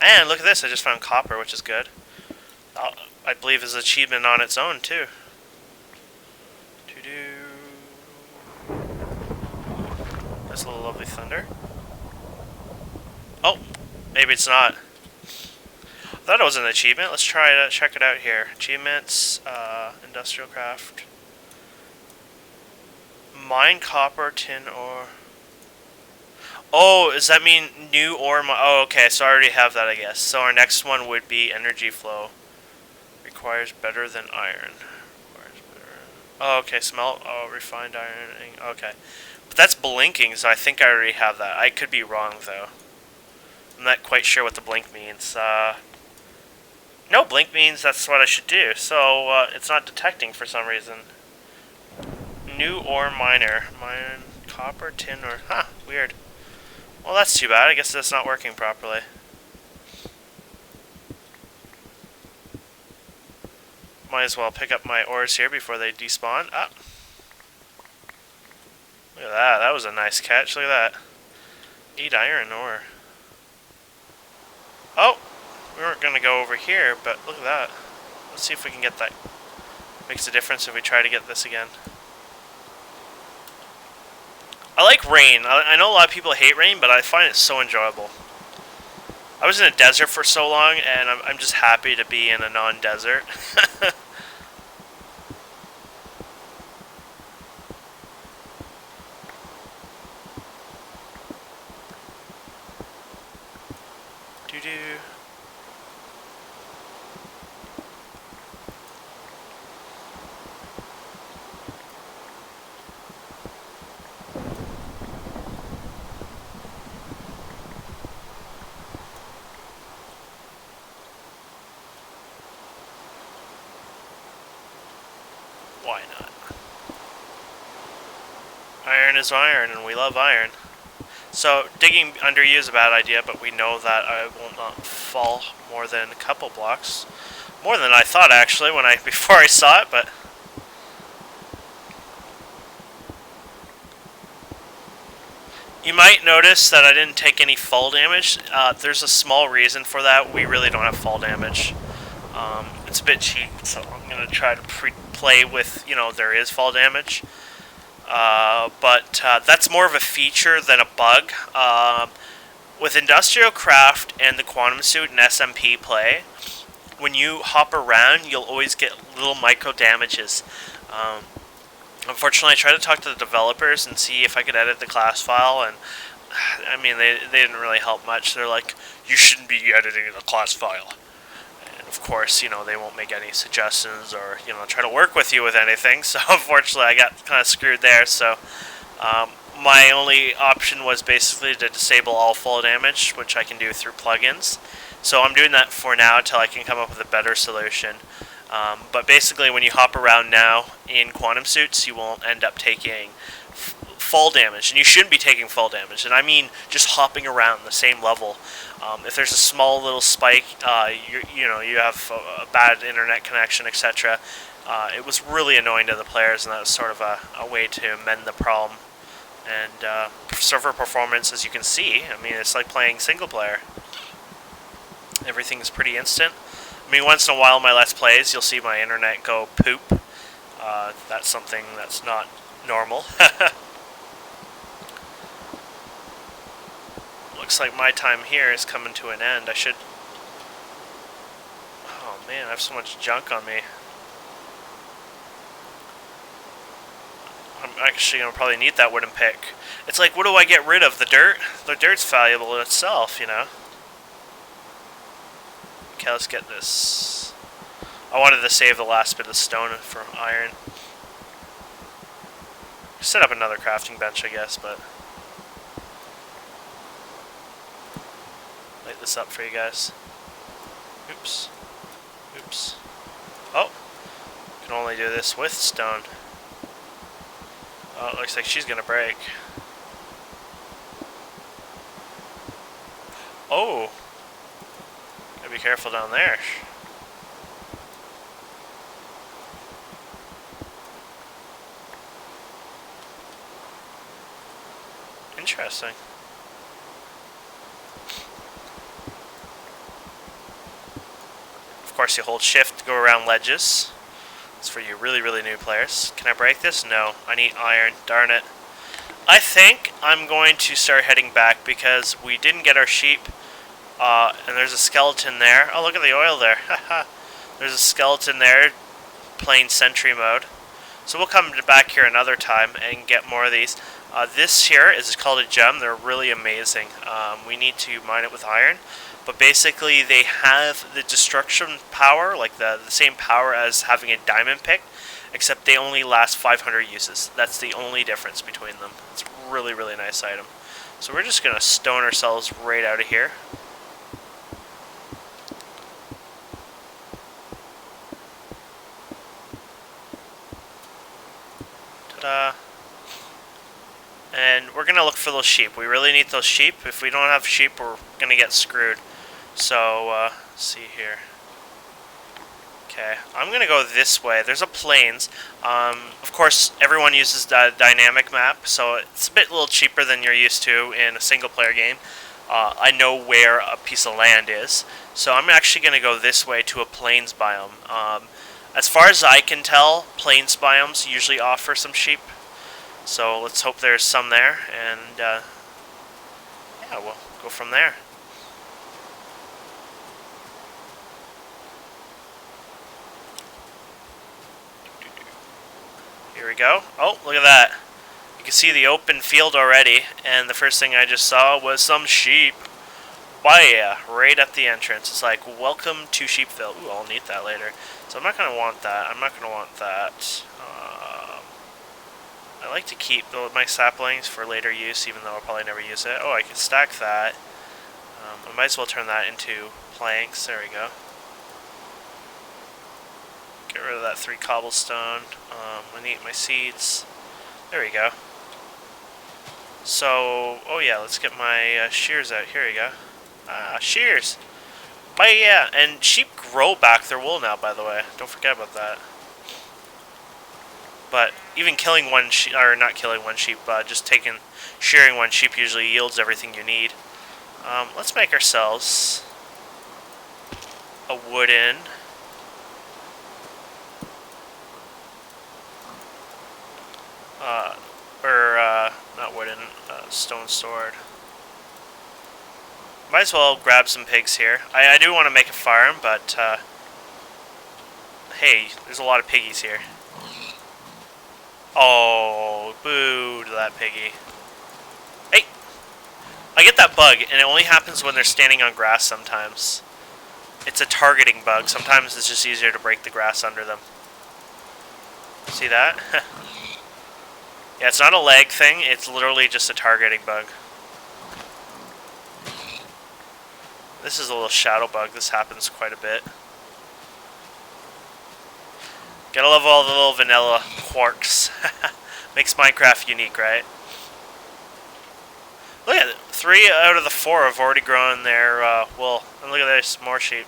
And look at this, I just found copper, which is good. I believe is an achievement on its own, too. That's a little lovely thunder. Oh, maybe it's not. I thought it was an achievement. Let's try to check it out here. Achievements, IndustrialCraft. Mine copper, tin ore. Oh, does that mean new ore? Oh, okay, so I already have that, I guess. So our next one would be energy flow. Requires better than iron. Oh, okay, smelt. Oh, refined iron. Okay. But that's blinking, so I think I already have that. I could be wrong, though. I'm not quite sure what the blink means. No, blink means that's what I should do. So, it's not detecting for some reason. New ore miner. Mine, copper, tin, or... Huh, weird. Well, that's too bad. I guess that's not working properly. Might as well pick up my ores here before they despawn. Ah. Look at that. That was a nice catch. Look at that. 8 iron ore. Oh! We weren't going to go over here, but look at that. Let's see if we can get that. Makes a difference if we try to get this again. I like rain. I know a lot of people hate rain, but I find it so enjoyable. I was in a desert for so long, and I'm just happy to be in a non-desert. Doo-doo. Why not? Iron is iron, and we love iron. So, digging under you is a bad idea, but we know that I will not fall more than a couple blocks. More than I thought, actually, before I saw it, but... You might notice that I didn't take any fall damage. There's a small reason for that. We really don't have fall damage. It's a bit cheap, so I'm going to try to play with, there is fall damage. But that's more of a feature than a bug. With IndustrialCraft and the Quantum Suit and SMP play, when you hop around, you'll always get little micro damages. Unfortunately, I tried to talk to the developers and see if I could edit the class file, and I mean, they didn't really help much. They're like, you shouldn't be editing the class file. Of course, they won't make any suggestions or, try to work with you with anything. So, unfortunately, I got kind of screwed there. So, my only option was basically to disable all fall damage, which I can do through plugins. So, I'm doing that for now until I can come up with a better solution. But basically, when you hop around now in quantum suits, you won't end up taking fall damage, and you shouldn't be taking fall damage. And I mean just hopping around the same level. If there's a small little spike, you have a bad internet connection, etc. It was really annoying to the players, and that was sort of a way to mend the problem. And server performance, as you can see, I mean, it's like playing single player. Everything's pretty instant. I mean, once in a while in my Let's Plays, you'll see my internet go poop. That's something that's not normal. Looks like my time here is coming to an end. I should... Oh man, I have so much junk on me. I'm actually going to probably need that wooden pick. It's like, what do I get rid of? The dirt? The dirt's valuable in itself, you know? Okay, let's get this. I wanted to save the last bit of stone for iron. Set up another crafting bench, I guess, but... light this up for you guys. Oops. Oops. Oh! Can only do this with stone. Oh, it looks like she's gonna break. Oh! Gotta be careful down there. Interesting. Of course, you hold shift to go around ledges. It's for you really, really new players. Can I break this? No. I need iron. Darn it. I think I'm going to start heading back because we didn't get our sheep. And there's a skeleton there. Oh, look at the oil there. There's a skeleton there playing sentry mode. So we'll come back here another time and get more of these. This here is called a gem. They're really amazing. We need to mine it with iron. But basically, they have the destruction power, like the same power as having a diamond pick, except they only last 500 uses. That's the only difference between them. It's a really, really nice item. So we're just going to stone ourselves right out of here. Ta-da! And we're going to look for those sheep. We really need those sheep. If we don't have sheep, we're going to get screwed. So, let's see here. Okay, I'm going to go this way. There's a plains. Of course, everyone uses the dynamic map, so it's a little cheaper than you're used to in a single-player game. I know where a piece of land is, so I'm actually going to go this way to a plains biome. As far as I can tell, plains biomes usually offer some sheep. So let's hope there's some there, and yeah, we'll go from there. Here we go. Oh, look at that. You can see the open field already, and the first thing I just saw was some sheep. Baya, right at the entrance. It's like, welcome to Sheepville. Ooh, I'll need that later. So I'm not going to want that. I'm not going to want that. I like to keep my saplings for later use, even though I'll probably never use it. Oh, I can stack that. I might as well turn that into planks. There we go. Get rid of that 3 cobblestone. I need my seeds. There we go. So, oh yeah, let's get my shears out. Here we go. Ah, shears! But yeah, and sheep grow back their wool now, by the way. Don't forget about that. But even killing one sheep, or not killing one sheep, just shearing one sheep usually yields everything you need. Let's make ourselves a wooden not wooden, stone sword. Might as well grab some pigs here. I do want to make a farm, but hey, there's a lot of piggies here. Oh, boo to that piggy. Hey! I get that bug, and it only happens when they're standing on grass sometimes. It's a targeting bug. Sometimes it's just easier to break the grass under them. See that? Yeah, it's not a lag thing. It's literally just a targeting bug. This is a little shadow bug. This happens quite a bit. Gotta love all the little vanilla quirks. Makes Minecraft unique, right? Look at it. 3 out of the 4 have already grown their wool. And look at this, more sheep.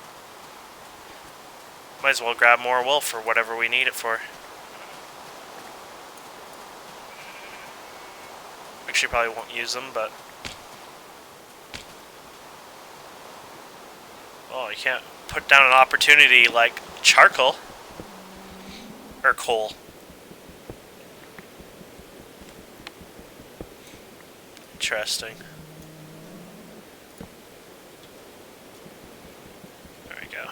Might as well grab more wool for whatever we need it for. Actually, probably won't use them, but... Oh, you can't put down an opportunity like charcoal. Or coal. Interesting. There we go.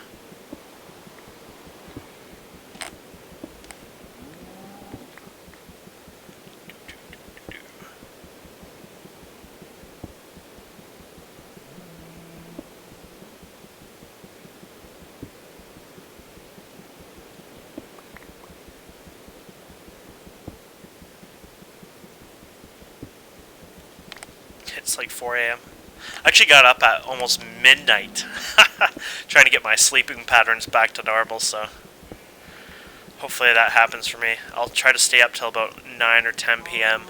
It's like 4 a.m. I actually got up at almost midnight trying to get my sleeping patterns back to normal, so hopefully that happens for me. I'll try to stay up till about 9 or 10 p.m.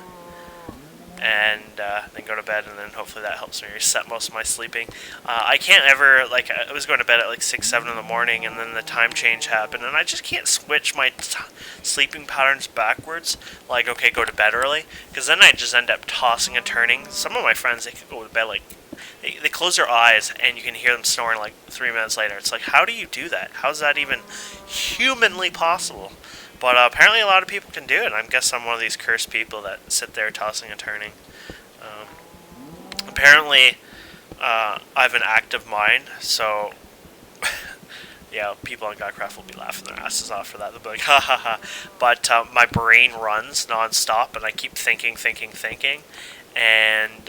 and then go to bed, and then hopefully that helps me reset most of my sleeping. I can't ever, like, I was going to bed at like 6, 7 in the morning, and then the time change happened, and I just can't switch my sleeping patterns backwards, like, okay, go to bed early, because then I just end up tossing and turning. Some of my friends, they could go to bed, like, they close their eyes, and you can hear them snoring, like, 3 minutes later. It's like, how do you do that? How's that even humanly possible? But apparently a lot of people can do it. I guess I'm one of these cursed people that sit there tossing and turning. Apparently, I have an active mind, so yeah, people on Godcraft will be laughing their asses off for that. They'll be like, ha ha ha. But my brain runs non-stop, and I keep thinking, and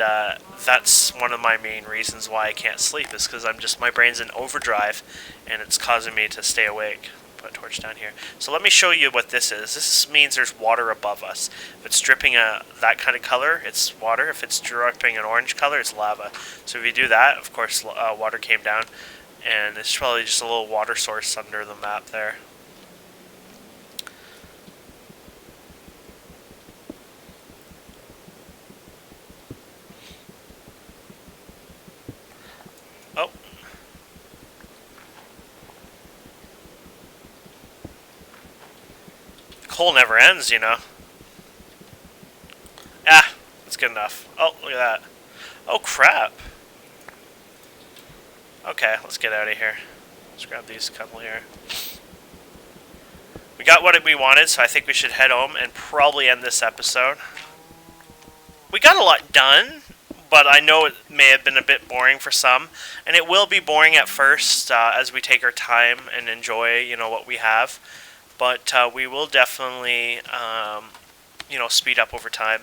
that's one of my main reasons why I can't sleep, is because my brain's in overdrive, and it's causing me to stay awake. Put a torch down here. So let me show you what this is. This means there's water above us. If it's dripping that kind of color, it's water. If it's dripping an orange color, it's lava. So if you do that, of course, water came down, and it's probably just a little water source under the map there. Oh. Coal never ends, you know. Ah, that's good enough. Oh, look at that. Oh, crap. Okay, let's get out of here. Let's grab these couple here. We got what we wanted, so I think we should head home and probably end this episode. We got a lot done, but I know it may have been a bit boring for some, and it will be boring at first as we take our time and enjoy, you know, what we have. But we will definitely, you know, speed up over time.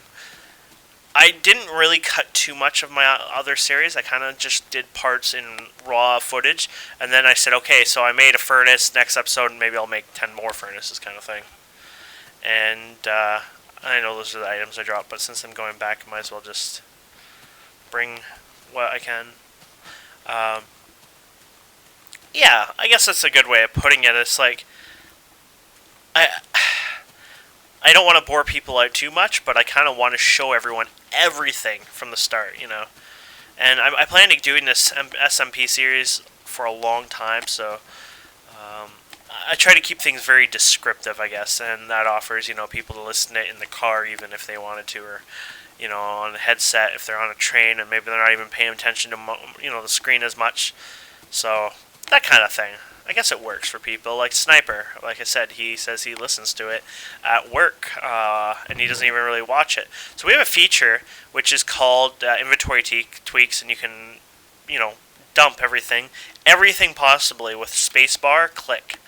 I didn't really cut too much of my other series. I kind of just did parts in raw footage, and then I said, okay, so I made a furnace. Next episode, maybe I'll make 10 more furnaces, kind of thing. And I know those are the items I dropped, but since I'm going back, I might as well just bring what I can. Yeah, I guess that's a good way of putting it. It's like, I don't want to bore people out too much, but I kind of want to show everyone everything from the start, you know. And I plan to doing this SMP series for a long time, so I try to keep things very descriptive, I guess, and that offers, you know, people to listen to it in the car even if they wanted to, or, you know, on a headset if they're on a train and maybe they're not even paying attention to, you know, the screen as much. So that kind of thing. I guess it works for people. Like Sniper, like I said, he says he listens to it at work, and he doesn't even really watch it. So we have a feature which is called inventory tweaks, and you can, you know, dump everything possibly with spacebar, click.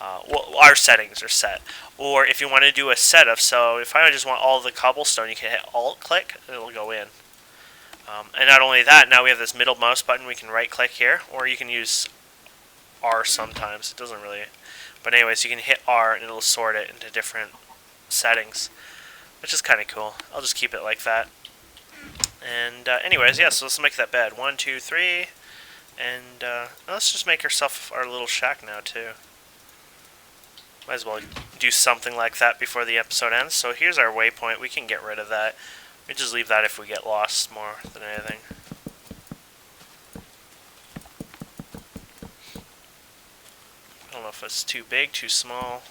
Well, our settings are set. Or if you want to do a setup, so if I just want all the cobblestone, you can hit Alt click, and it'll go in. And not only that, now we have this middle mouse button. We can right click here, or you can use R sometimes. It doesn't really, but anyways, you can hit R and it'll sort it into different settings, which is kind of cool. I'll just keep it like that. And anyways, yeah, so let's make that bed. 1, 2, 3, and let's just make ourselves our little shack now too. Might as well do something like that before the episode ends. So here's our waypoint. We can get rid of that. We just leave that if we get lost more than anything. I don't know if it's too big, too small.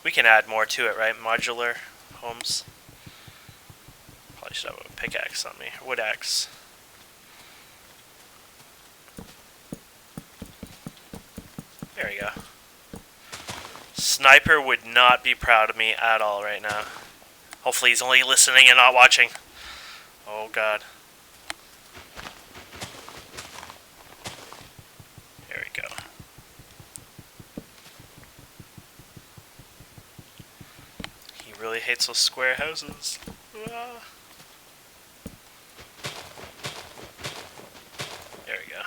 We can add more to it, right? Modular homes. Probably should have a pickaxe on me. Wood axe. There we go. Sniper would not be proud of me at all right now. Hopefully he's only listening and not watching. Oh god. There we go. He really hates those square houses. Ah. There we go.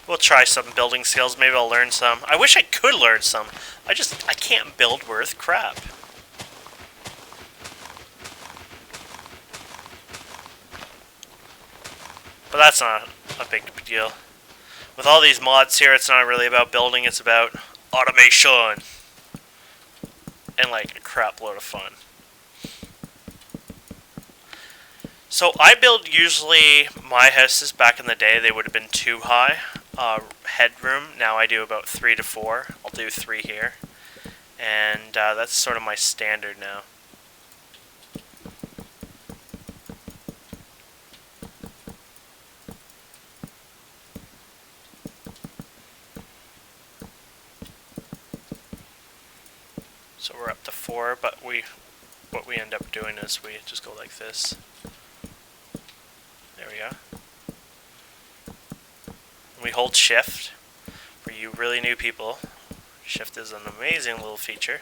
We'll try some building skills. Maybe I'll learn some. I wish I could learn some. I can't build worth crap. But that's not a big deal. With all these mods here, it's not really about building, it's about automation. And like a crap load of fun. So I build usually my houses back in the day, they would have been too high. Headroom, now I do about 3 to 4. I'll do 3 here. And that's sort of my standard now. So we're up to 4, but what we end up doing is we just go like this. There we go. We hold shift. For you really new people, shift is an amazing little feature.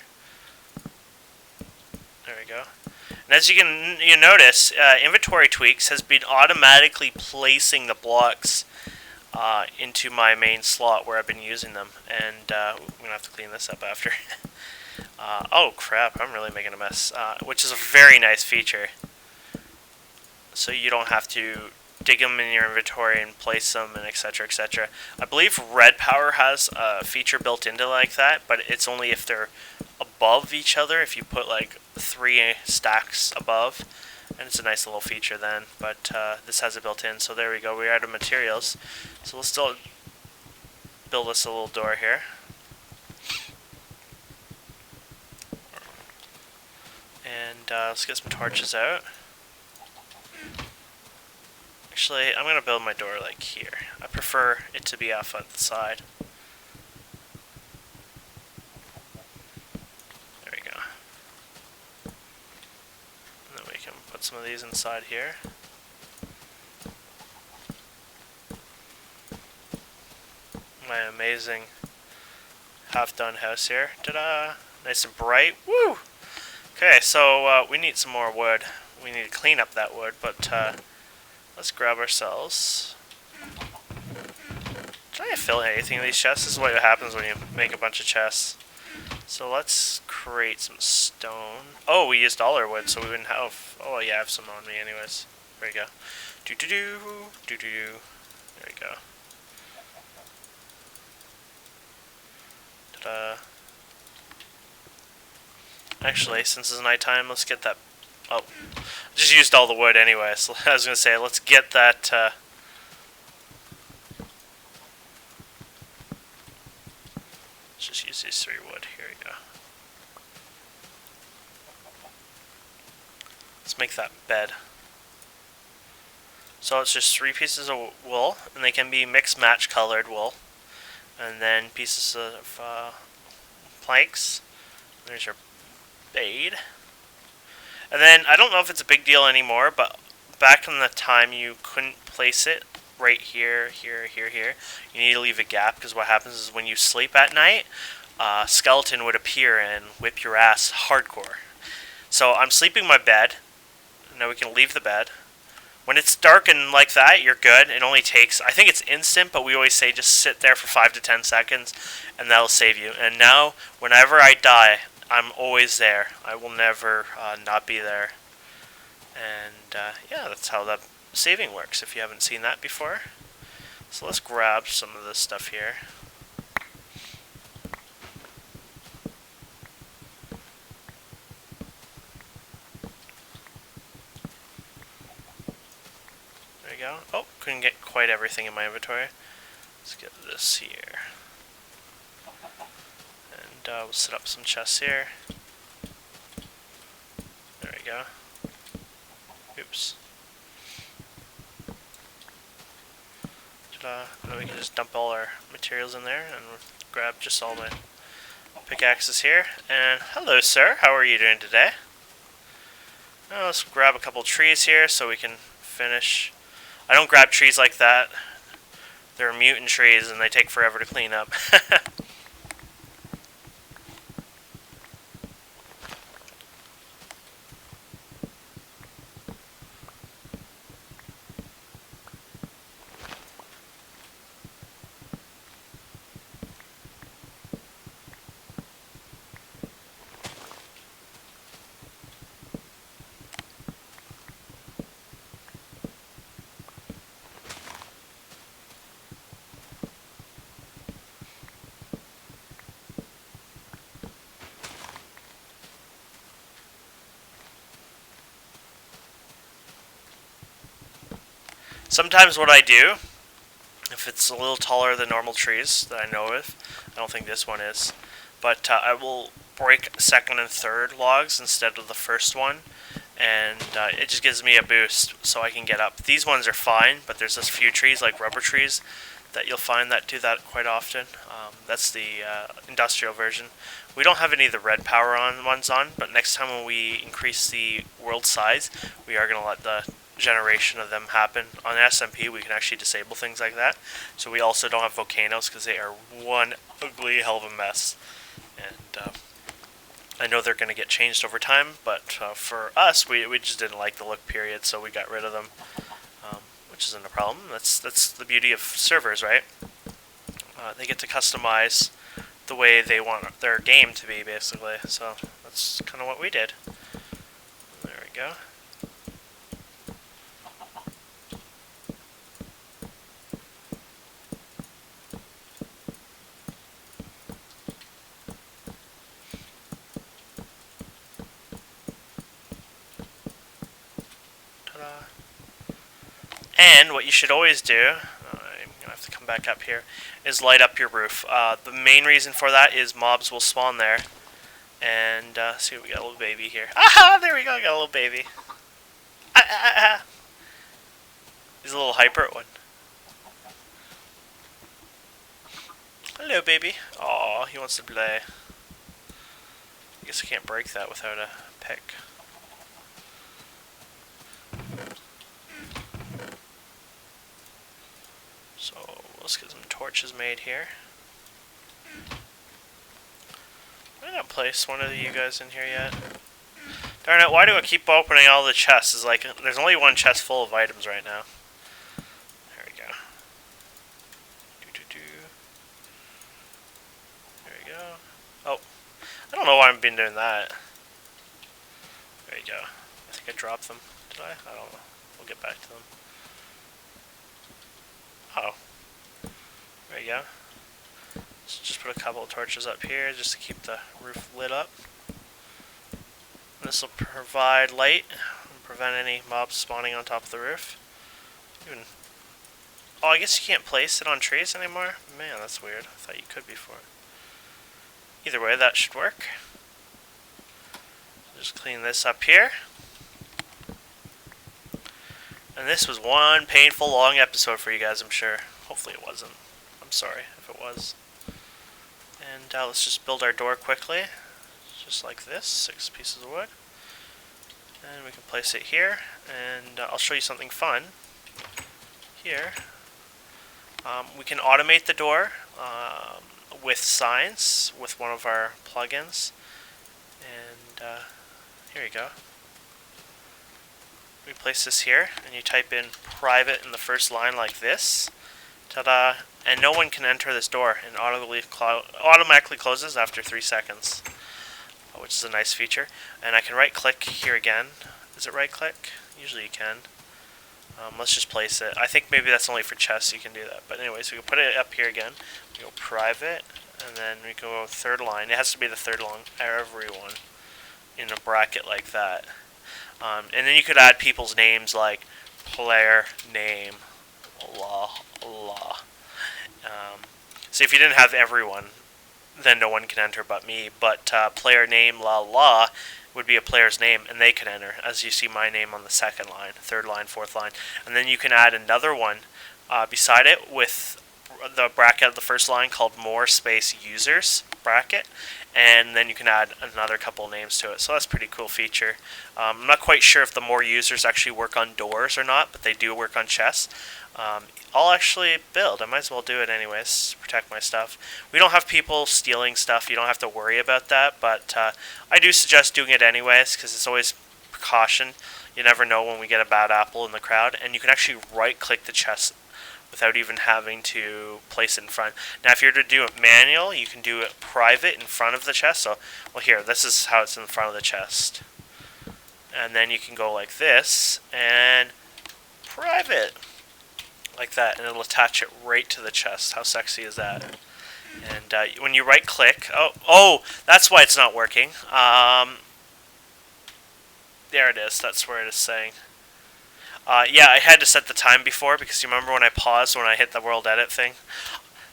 There we go. And as you notice, inventory tweaks has been automatically placing the blocks into my main slot where I've been using them. And I'm gonna have to clean this up after. Oh crap, I'm really making a mess. Which is a very nice feature. So you don't have to dig them in your inventory and place them and etc, etc. I believe RedPower has a feature built into like that, but it's only if they're above each other, if you put like 3 stacks above, and it's a nice little feature then, but this has it built in. So there we go, we're out of materials. So let's still build us a little door here. And let's get some torches out. Actually, I'm going to build my door like here. I prefer it to be off on the side. There we go. And then we can put some of these inside here. My amazing half-done house here. Ta-da! Nice and bright. Woo! Okay, so we need some more wood. We need to clean up that wood, but let's grab ourselves. Did I fill anything in these chests? This is what happens when you make a bunch of chests. So let's create some stone. Oh, we used all our wood, so we wouldn't have... Oh yeah, I have some on me anyways. There we go. Do-do-do, do-do-do. There we go. Ta-da. Actually, since it's nighttime, let's get that... Oh, I just used all the wood anyway, so I was going to say, let's get that... Let's just use these 3 wood. Here we go. Let's make that bed. So it's just 3 pieces of wool, and they can be mix-match colored wool. And then pieces of planks. There's your bed. And then, I don't know if it's a big deal anymore, but back in the time you couldn't place it right here, here, here, here. You need to leave a gap, because what happens is when you sleep at night, a skeleton would appear and whip your ass hardcore. So I'm sleeping in my bed. Now we can leave the bed. When it's dark and like that, you're good. It only takes, I think it's instant, but we always say just sit there for 5 to 10 seconds, and that'll save you. And now, whenever I die, I'm always there. I will never not be there. And yeah, that's how that saving works, if you haven't seen that before. So let's grab some of this stuff here. There we go. Oh, couldn't get quite everything in my inventory. Let's get this here. And we'll set up some chests here. There we go. Oops. Ta-da. Then we can just dump all our materials in there and grab just all my pickaxes here. And hello, sir. How are you doing today? Now let's grab a couple trees here so we can finish. I don't grab trees like that. They're mutant trees and they take forever to clean up. Sometimes what I do, if it's a little taller than normal trees that I know of, I don't think this one is, but I will break second and third logs instead of the first one, and it just gives me a boost so I can get up. These ones are fine, but there's just a few trees, like rubber trees, that you'll find that do that quite often. That's the industrial version. We don't have any of the RedPower ones on, but next time when we increase the world size, we are going to let the generation of them happen. On SMP we can actually disable things like that, so we also don't have volcanoes because they are one ugly hell of a mess, and I know they're going to get changed over time, but for us we just didn't like the look, period, so we got rid of them, which isn't a problem. That's the beauty of servers, right? They get to customize the way they want their game to be, basically, so that's kind of what we did. There we go. And what you should always do, I'm going to have to come back up here, is light up your roof. The main reason for that is mobs will spawn there. And see, we got a little baby here. Aha! There we go, I got a little baby. He's a little hyper one. Hello, baby. Aw, he wants to play. I guess I can't break that without a pick. So let's get some torches made here. I didn't place one of you guys in here yet. Darn it, why do I keep opening all the chests? It's like, there's only one chest full of items right now. There we go. There we go. Oh, I don't know why I've been doing that. There you go. I think I dropped them. Did I? I don't know. We'll get back to them. Oh. There you go. Let's just put a couple of torches up here just to keep the roof lit up. This will provide light and prevent any mobs spawning on top of the roof. Oh, I guess you can't place it on trees anymore? Man, that's weird. I thought you could before. Either way, that should work. Just clean this up here. And this was one painful long episode for you guys, I'm sure. Hopefully it wasn't. I'm sorry if it was. And let's just build our door quickly. Just like this, 6 pieces of wood. And we can place it here. And I'll show you something fun. Here. We can automate the door with signs with one of our plugins. And here you go. We place this here, and you type in private in the first line like this. Ta-da! And no one can enter this door, and automatically closes after 3 seconds, which is a nice feature. And I can right-click here again, Is it right click? Usually you can. Let's just place it. I think maybe that's only for chests you can do that. But anyways, we can put it up here again. We go private, and then we go third line. It has to be the third line, everyone, in a bracket like that. And then you could add people's names like player name, so if you didn't have everyone, then no one can enter but me. But player name would be a player's name, and they can enter, as you see my name on the second line, third line, fourth line. And then you can add another one beside it with the bracket of the first line called more space users bracket, and then you can add another couple names to it. So that's a pretty cool feature. I'm not quite sure if the more users actually work on doors or not, but they do work on chests. I'll actually build. I might as well do it anyways to protect my stuff. We don't have people stealing stuff. You don't have to worry about that, but I do suggest doing it anyways because it's always precaution. You never know when we get a bad apple in the crowd, and you can actually right-click the chest without even having to place it in front. Now, if you're to do it manual, you can do it private in front of the chest. So, well, here, this is how it's in front of the chest. And then you can go like this, and private. Like that, and it'll attach it right to the chest. How sexy is that? And when you right-click... Oh, that's why it's not working. There it is. That's where it is saying. Yeah, I had to set the time before because you remember when I paused when I hit the world edit thing?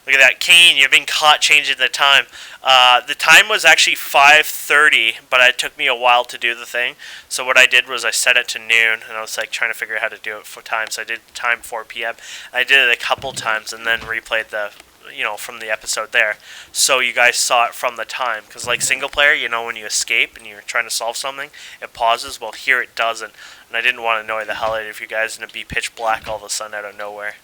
Look at that. Kane, you've been caught changing the time. The time was actually 5:30, but it took me a while to do the thing. So what I did was I set it to noon, and I was like trying to figure out how to do it for time. So I did time 4 p.m. I did it a couple times and then replayed the, from the episode there. So you guys saw it from the time. Because like single player, when you escape and you're trying to solve something, it pauses. Well, here it doesn't. And I didn't want to annoy the hell out of you guys and it'd be pitch black all of a sudden out of nowhere.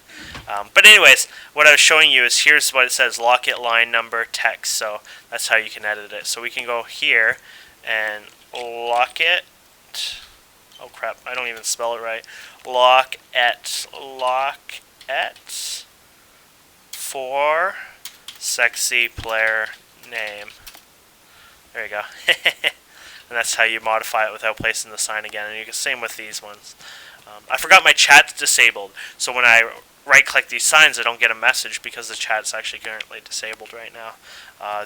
But anyways, what I was showing you is here's what it says, lock it line number text. So that's how you can edit it. So we can go here and lock it. Oh crap, I don't even spell it right. Lock it for sexy player name. There you go. And that's how you modify it without placing the sign again. And you can same with these ones. I forgot my chat's disabled, so when I right-click these signs, I don't get a message because the chat's actually currently disabled right now.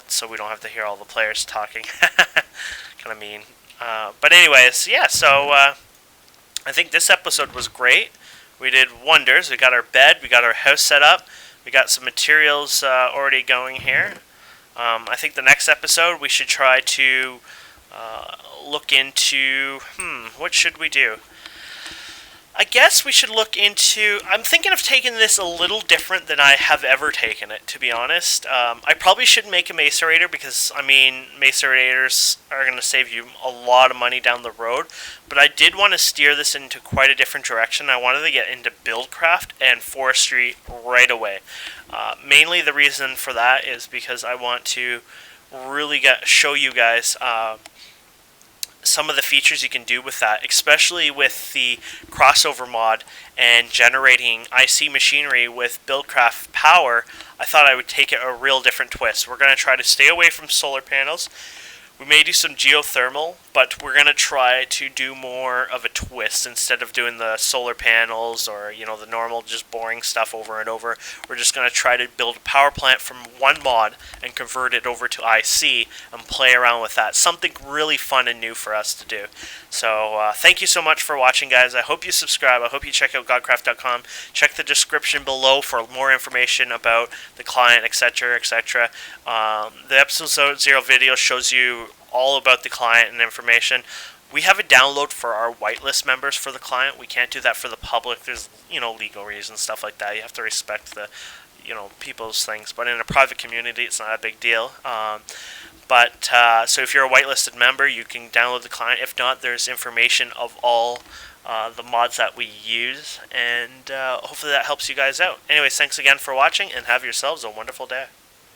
So we don't have to hear all the players talking. Kind of mean. But anyways, yeah. So I think this episode was great. We did wonders. We got our bed. We got our house set up. We got some materials already going here. I think the next episode we should try to look into, what should we do? I guess we should look into, I'm thinking of taking this a little different than I have ever taken it, to be honest. I probably should make a macerator because, macerators are going to save you a lot of money down the road. But I did want to steer this into quite a different direction. I wanted to get into BuildCraft and Forestry right away. Mainly the reason for that is because I want to really show you guys some of the features you can do with that, especially with the crossover mod and generating IC machinery with BuildCraft power. I thought I would take it a real different twist. We're going to try to stay away from solar panels. We may do some geothermal, but we're going to try to do more of a twist instead of doing the solar panels or, the normal just boring stuff over and over. We're just going to try to build a power plant from one mod and convert it over to IC and play around with that. Something really fun and new for us to do. So thank you so much for watching, guys. I hope you subscribe. I hope you check out Godcraft.com. Check the description below for more information about the client, etc., etc. The episode 0 video shows you all about the client and information. We have a download for our whitelist members for the client. We can't do that for the public. There's, legal reasons, stuff like that. You have to respect the, people's things. But in a private community, it's not a big deal. So if you're a whitelisted member, you can download the client. If not, there's information of all the mods that we use. And hopefully that helps you guys out. Anyways, thanks again for watching, and have yourselves a wonderful day.